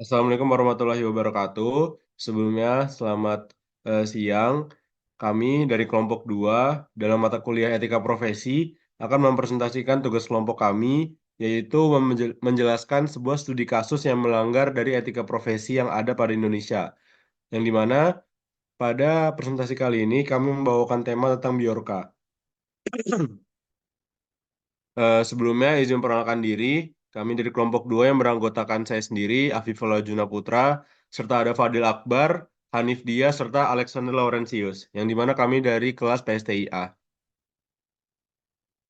Assalamualaikum warahmatullahi wabarakatuh. Sebelumnya, selamat siang. Kami dari kelompok 2 dalam mata kuliah Etika Profesi akan mempresentasikan tugas kelompok kami, yaitu menjelaskan sebuah studi kasus yang melanggar dari etika profesi yang ada pada Indonesia. Yang dimana pada presentasi kali ini kami membawakan tema tentang Biorka. Sebelumnya izin perkenalkan diri, kami dari kelompok 2 yang beranggotakan saya sendiri, Afifullah Juna Putra, serta ada Fadil Akbar, Hanif Dia, serta Alexander Laurentius, yang dimana kami dari kelas PSTIA.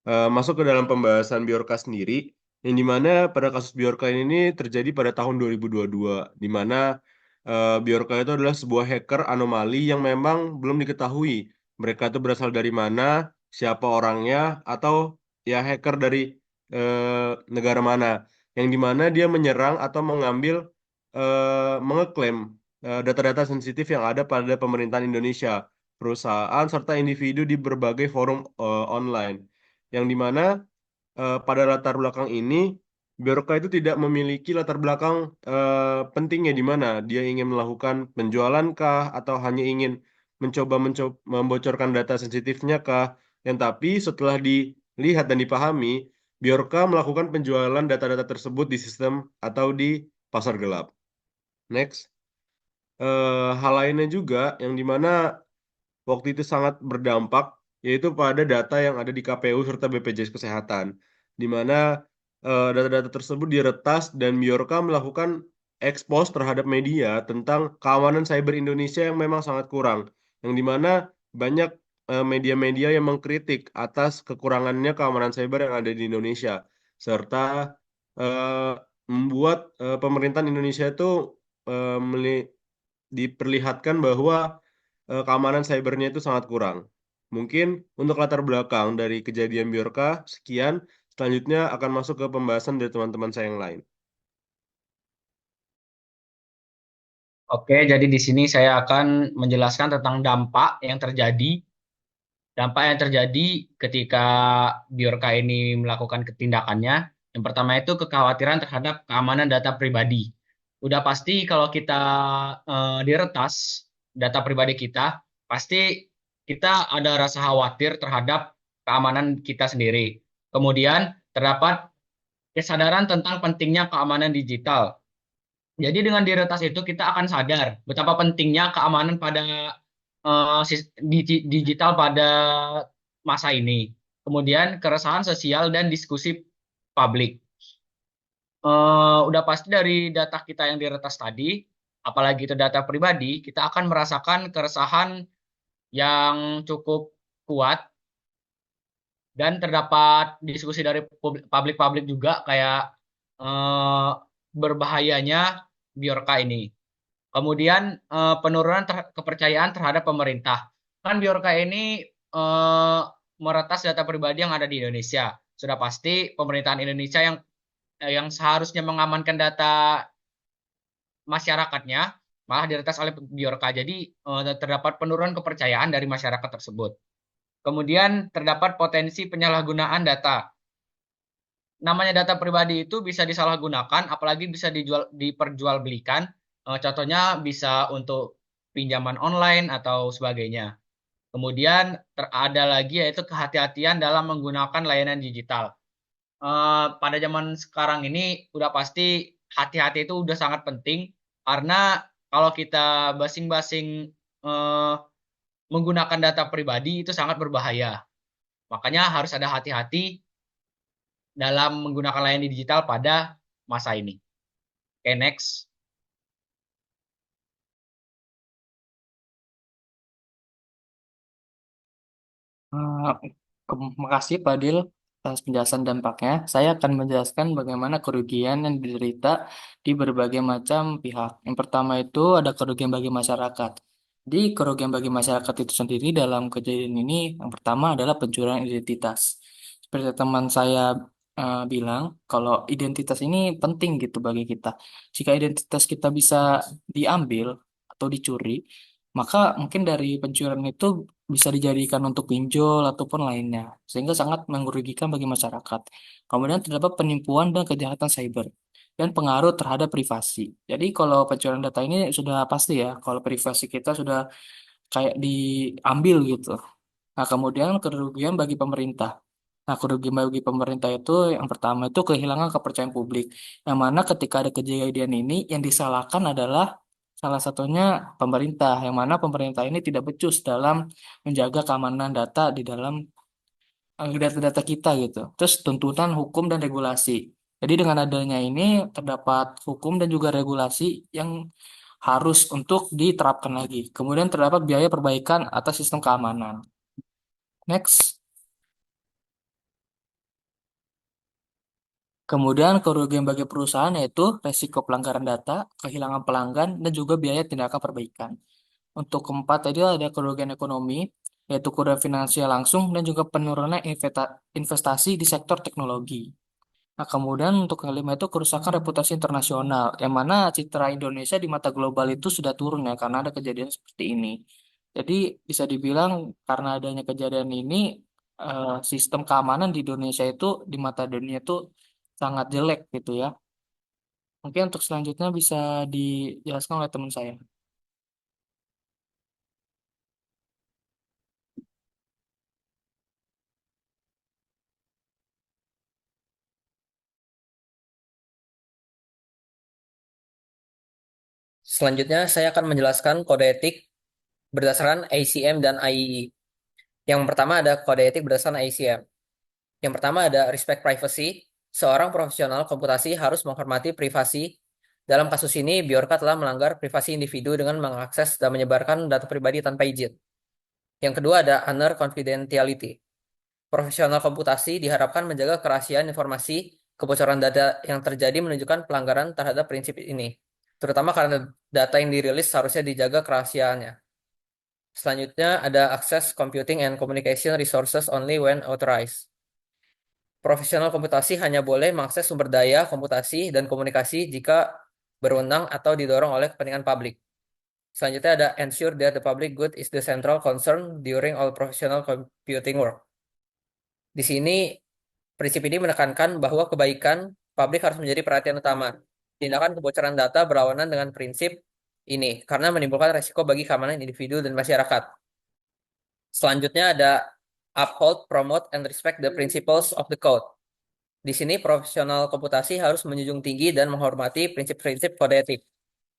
Masuk ke dalam pembahasan Biorka sendiri, yang dimana pada kasus Biorka ini terjadi pada tahun 2022, di mana Biorka itu adalah sebuah hacker anomali yang memang belum diketahui mereka itu berasal dari mana, siapa orangnya, atau ya hacker dari negara mana, yang dimana dia menyerang atau mengambil, mengeklaim data-data sensitif yang ada pada pemerintahan Indonesia, perusahaan, serta individu di berbagai forum online yang dimana pada latar belakang ini Biorka itu tidak memiliki latar belakang pentingnya di mana dia ingin melakukan penjualan kah atau hanya ingin mencoba membocorkan data sensitifnya kah, yang tapi setelah dilihat dan dipahami Biorka melakukan penjualan data-data tersebut di sistem atau di pasar gelap. Next. Hal lainnya juga yang dimana waktu itu sangat berdampak, yaitu pada data yang ada di KPU serta BPJS Kesehatan, di mana data-data tersebut diretas dan Biorka melakukan ekspos terhadap media tentang keamanan cyber Indonesia yang memang sangat kurang, yang dimana banyak media-media yang mengkritik atas kekurangannya keamanan cyber yang ada di Indonesia, serta eh, membuat pemerintahan Indonesia itu diperlihatkan bahwa keamanan cybernya itu sangat kurang. Mungkin untuk latar belakang dari kejadian Biorka, sekian. Selanjutnya akan masuk ke pembahasan dari teman-teman saya yang lain. Oke, jadi di sini saya akan menjelaskan tentang dampak yang terjadi ketika Biorka ini melakukan ketindakannya. Yang pertama itu kekhawatiran terhadap keamanan data pribadi. Udah pasti kalau kita diretas data pribadi kita, pasti kita ada rasa khawatir terhadap keamanan kita sendiri. Kemudian terdapat kesadaran tentang pentingnya keamanan digital. Jadi dengan diretas itu kita akan sadar betapa pentingnya keamanan pada digital pada masa ini. Kemudian keresahan sosial dan diskusi publik. Udah pasti dari data kita yang diretas tadi, apalagi itu data pribadi, kita akan merasakan keresahan yang cukup kuat dan terdapat diskusi dari publik-publik juga kayak eh, berbahayanya Biorka ini. Kemudian penurunan kepercayaan terhadap pemerintah. Kan Biorka ini meretas data pribadi yang ada di Indonesia. Sudah pasti pemerintahan Indonesia yang seharusnya mengamankan data masyarakatnya malah diretas oleh Biorka. Jadi terdapat penurunan kepercayaan dari masyarakat tersebut. Kemudian terdapat potensi penyalahgunaan data. Namanya data pribadi itu bisa disalahgunakan, apalagi bisa diperjualbelikan. Contohnya bisa untuk pinjaman online atau sebagainya. Kemudian ada lagi yaitu kehati-hatian dalam menggunakan layanan digital. Pada zaman sekarang ini udah pasti hati-hati itu udah sangat penting karena kalau kita basing-basing eh, menggunakan data pribadi itu sangat berbahaya. Makanya harus ada hati-hati dalam menggunakan layanan digital pada masa ini. Oke, next. Eh, Terima kasih Fadil atas penjelasan dampaknya. Saya akan menjelaskan bagaimana kerugian yang diderita di berbagai macam pihak. Yang pertama itu ada kerugian bagi masyarakat. Di kerugian bagi masyarakat itu sendiri dalam kejadian ini, yang pertama adalah pencurian identitas. Seperti teman saya bilang, kalau identitas ini penting gitu bagi kita. Jika identitas kita bisa diambil atau dicuri, maka mungkin dari pencurian itu bisa dijadikan untuk pinjol ataupun lainnya, sehingga sangat merugikan bagi masyarakat. Kemudian terdapat penipuan dan kejahatan cyber. dan pengaruh terhadap privasi. Jadi kalau pencurian data ini sudah pasti ya, kalau privasi kita sudah kayak diambil gitu. Nah, kemudian kerugian bagi pemerintah. Nah, kerugian bagi pemerintah itu yang pertama itu kehilangan kepercayaan publik. Yang mana ketika ada kejadian ini yang disalahkan adalah salah satunya pemerintah. Yang mana pemerintah ini tidak becus dalam menjaga keamanan data di dalam data-data kita gitu. Terus tuntutan hukum dan regulasi. Jadi dengan adanya ini terdapat hukum dan juga regulasi yang harus untuk diterapkan lagi. Kemudian terdapat biaya perbaikan atas sistem keamanan. Next. Kemudian kerugian bagi perusahaan yaitu resiko pelanggaran data, kehilangan pelanggan, dan juga biaya tindakan perbaikan. Untuk keempat tadi ada kerugian ekonomi, yaitu kerugian finansial langsung dan juga penurunan investasi di sektor teknologi. Nah, kemudian untuk kelima itu kerusakan reputasi internasional, yang mana citra Indonesia di mata global itu sudah turun ya karena ada kejadian seperti ini. Jadi bisa dibilang karena adanya kejadian ini, sistem keamanan di Indonesia itu di mata dunia itu sangat jelek gitu ya. Mungkin untuk selanjutnya bisa dijelaskan oleh teman saya. Selanjutnya, saya akan menjelaskan kode etik berdasarkan ACM dan IEE. Yang pertama ada kode etik berdasarkan ACM. Yang pertama ada respect privacy. Seorang profesional komputasi harus menghormati privasi. Dalam kasus ini, Bjorka telah melanggar privasi individu dengan mengakses dan menyebarkan data pribadi tanpa izin. Yang kedua ada honor confidentiality. Profesional komputasi diharapkan menjaga kerahasiaan informasi. Kebocoran data yang terjadi menunjukkan pelanggaran terhadap prinsip ini, terutama karena data yang dirilis seharusnya dijaga kerahasiaannya. Selanjutnya ada access computing and communication resources only when authorized. Profesional komputasi hanya boleh mengakses sumber daya komputasi dan komunikasi jika berwenang atau didorong oleh kepentingan publik. Selanjutnya ada ensure that the public good is the central concern during all professional computing work. Di sini prinsip ini menekankan bahwa kebaikan publik harus menjadi perhatian utama. Tindakan kebocoran data berlawanan dengan prinsip ini karena menimbulkan resiko bagi keamanan individu dan masyarakat. Selanjutnya ada uphold, promote, and respect the principles of the code. Di sini profesional komputasi harus menjunjung tinggi dan menghormati prinsip-prinsip kode etik.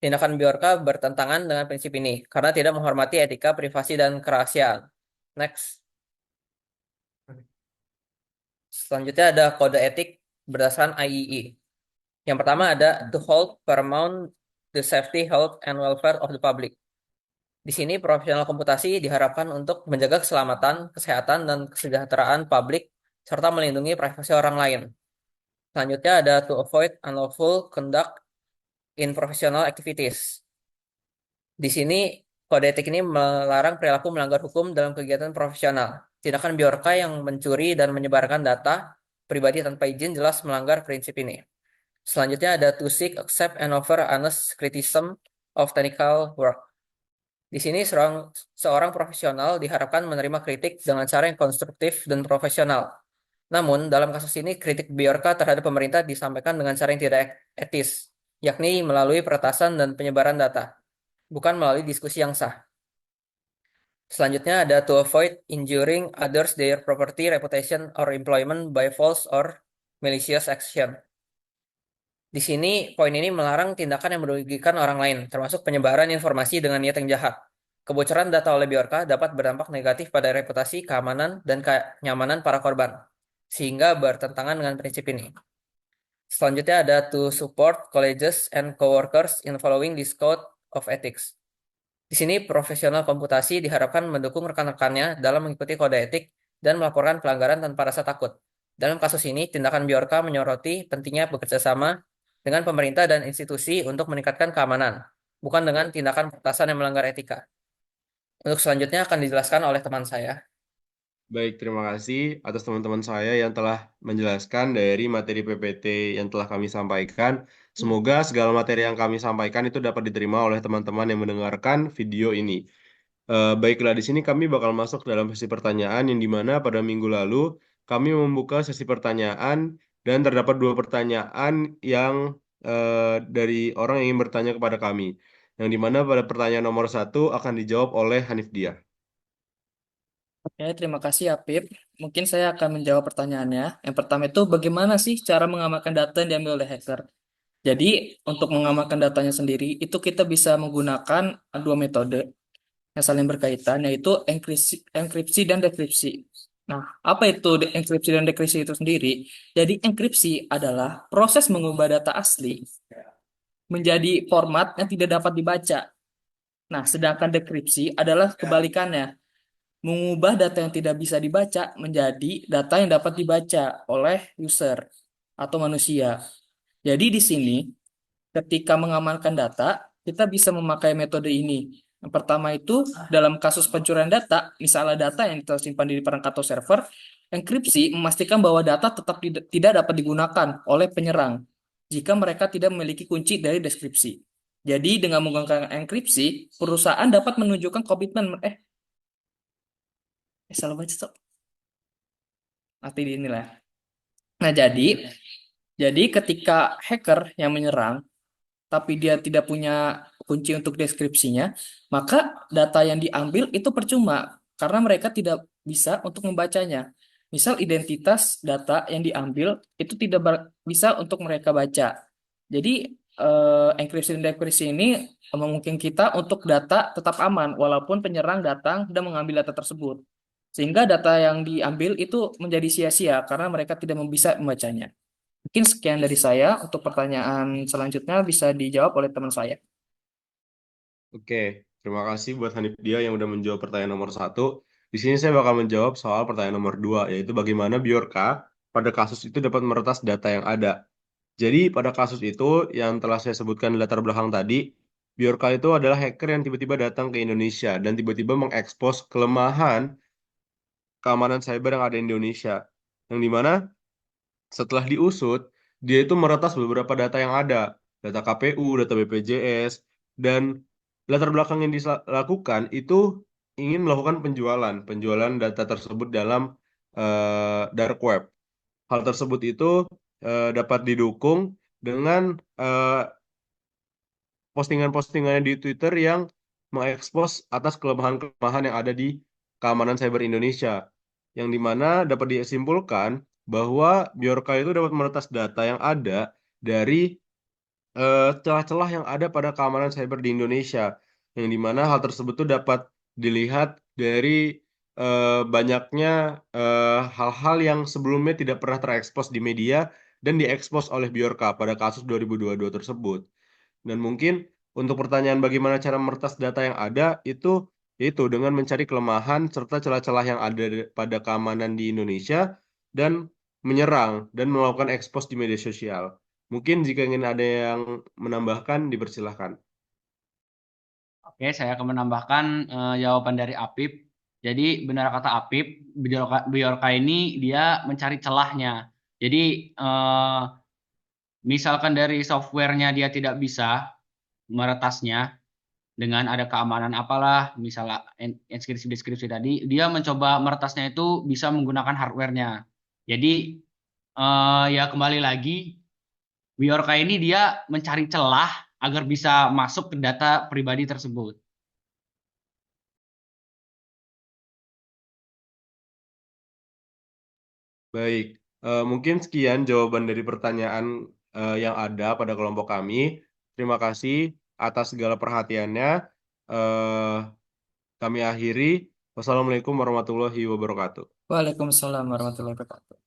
Tindakan Bjorka bertentangan dengan prinsip ini karena tidak menghormati etika, privasi, dan kerahasiaan. Next. Selanjutnya ada kode etik berdasarkan IEE. Yang pertama ada to hold paramount the safety, health, and welfare of the public. Di sini profesional komputasi diharapkan untuk menjaga keselamatan, kesehatan, dan kesejahteraan publik serta melindungi privasi orang lain. Selanjutnya ada to avoid unlawful conduct in professional activities. Di sini kode etik ini melarang perilaku melanggar hukum dalam kegiatan profesional. Tindakan Bjorka yang mencuri dan menyebarkan data pribadi tanpa izin jelas melanggar prinsip ini. Selanjutnya ada to seek, accept, and offer honest criticism of technical work. Di sini seorang profesional diharapkan menerima kritik dengan cara yang konstruktif dan profesional. Namun, dalam kasus ini, kritik Bjorka terhadap pemerintah disampaikan dengan cara yang tidak etis, yakni melalui peretasan dan penyebaran data, bukan melalui diskusi yang sah. Selanjutnya ada to avoid injuring others, their property, reputation, or employment by false or malicious action. Di sini, poin ini melarang tindakan yang merugikan orang lain, termasuk penyebaran informasi dengan niat yang jahat. Kebocoran data oleh Bjorka dapat berdampak negatif pada reputasi, keamanan, dan kenyamanan para korban, sehingga bertentangan dengan prinsip ini. Selanjutnya ada to support colleges and coworkers in following this code of ethics. Di sini, profesional komputasi diharapkan mendukung rekan-rekannya dalam mengikuti kode etik dan melaporkan pelanggaran tanpa rasa takut. Dalam kasus ini, tindakan Bjorka menyoroti pentingnya bekerja sama dengan pemerintah dan institusi untuk meningkatkan keamanan, bukan dengan tindakan peretasan yang melanggar etika. Untuk selanjutnya akan dijelaskan oleh teman saya. Baik, terima kasih atas teman-teman saya yang telah menjelaskan dari materi PPT yang telah kami sampaikan. Semoga segala materi yang kami sampaikan itu dapat diterima oleh teman-teman yang mendengarkan video ini. Baiklah, di sini kami bakal masuk dalam sesi pertanyaan yang dimana pada minggu lalu kami membuka sesi pertanyaan dan terdapat 2 pertanyaan yang dari orang yang ingin bertanya kepada kami. Yang dimana pada pertanyaan nomor 1 akan dijawab oleh Hanif Dia. Oke, terima kasih Apip. Mungkin saya akan menjawab pertanyaannya. Yang pertama itu bagaimana sih cara mengamankan data yang diambil oleh hacker? Jadi, untuk mengamankan datanya sendiri, itu kita bisa menggunakan dua metode yang saling berkaitan, yaitu enkripsi dan dekripsi. Nah, apa itu enkripsi dan dekripsi itu sendiri? Jadi, enkripsi adalah proses mengubah data asli menjadi format yang tidak dapat dibaca. Nah, sedangkan dekripsi adalah kebalikannya, mengubah data yang tidak bisa dibaca menjadi data yang dapat dibaca oleh user atau manusia. Jadi di sini ketika mengamankan data, kita bisa memakai metode ini. Yang pertama itu dalam kasus pencurian data, misalnya data yang tersimpan di perangkat atau server, enkripsi memastikan bahwa data tetap tidak dapat digunakan oleh penyerang jika mereka tidak memiliki kunci dari deskripsi. Jadi dengan menggunakan enkripsi, perusahaan dapat menunjukkan komitmen salah baca Sob. Nanti di inilah. Nah, jadi ketika hacker yang menyerang tapi dia tidak punya kunci untuk deskripsinya, maka data yang diambil itu percuma karena mereka tidak bisa untuk membacanya. Misal identitas data yang diambil itu tidak bisa untuk mereka baca. Jadi enkripsi dan dekripsi ini memungkinkan kita untuk data tetap aman walaupun penyerang datang dan mengambil data tersebut. Sehingga data yang diambil itu menjadi sia-sia karena mereka tidak bisa membacanya. Mungkin sekian dari saya. Untuk pertanyaan selanjutnya bisa dijawab oleh teman saya. Oke, terima kasih buat Hanif Dia yang udah menjawab pertanyaan nomor 1. Di sini saya bakal menjawab soal pertanyaan nomor 2, yaitu bagaimana Bjorka pada kasus itu dapat meretas data yang ada. Jadi pada kasus itu yang telah saya sebutkan di latar belakang tadi, Bjorka itu adalah hacker yang tiba-tiba datang ke Indonesia dan tiba-tiba mengekspos kelemahan keamanan cyber yang ada di Indonesia. Yang dimana setelah diusut, dia itu meretas beberapa data yang ada, data KPU, data BPJS, dan latar belakang yang dilakukan itu ingin melakukan penjualan data tersebut dalam dark web. Hal tersebut itu dapat didukung dengan postingan-postingannya di Twitter yang mengekspos atas kelemahan-kelemahan yang ada di keamanan cyber Indonesia, yang dimana dapat disimpulkan bahwa Bjorka itu dapat meretas data yang ada dari celah-celah yang ada pada keamanan cyber di Indonesia, yang dimana hal tersebut tuh dapat dilihat dari banyaknya hal-hal yang sebelumnya tidak pernah terekspos di media dan diekspos oleh Bjorka pada kasus 2022 tersebut. Dan mungkin untuk pertanyaan bagaimana cara meretas data yang ada itu dengan mencari kelemahan serta celah-celah yang ada pada keamanan di Indonesia dan menyerang dan melakukan ekspos di media sosial. Mungkin jika ingin ada yang menambahkan, dipersilahkan. Oke, saya akan menambahkan jawaban dari Apip. Jadi benar kata Apip, Bjorka ini dia mencari celahnya. Jadi misalkan dari softwarenya dia tidak bisa meretasnya dengan ada keamanan apalah, misalnya deskripsi tadi, dia mencoba meretasnya itu bisa menggunakan hardwarenya. Jadi ya kembali lagi, Bjorka ini dia mencari celah agar bisa masuk ke data pribadi tersebut. Baik, mungkin sekian jawaban dari pertanyaan yang ada pada kelompok kami. Terima kasih atas segala perhatiannya. Eh, Kami akhiri. Wassalamualaikum warahmatullahi wabarakatuh. Waalaikumsalam warahmatullahi wabarakatuh.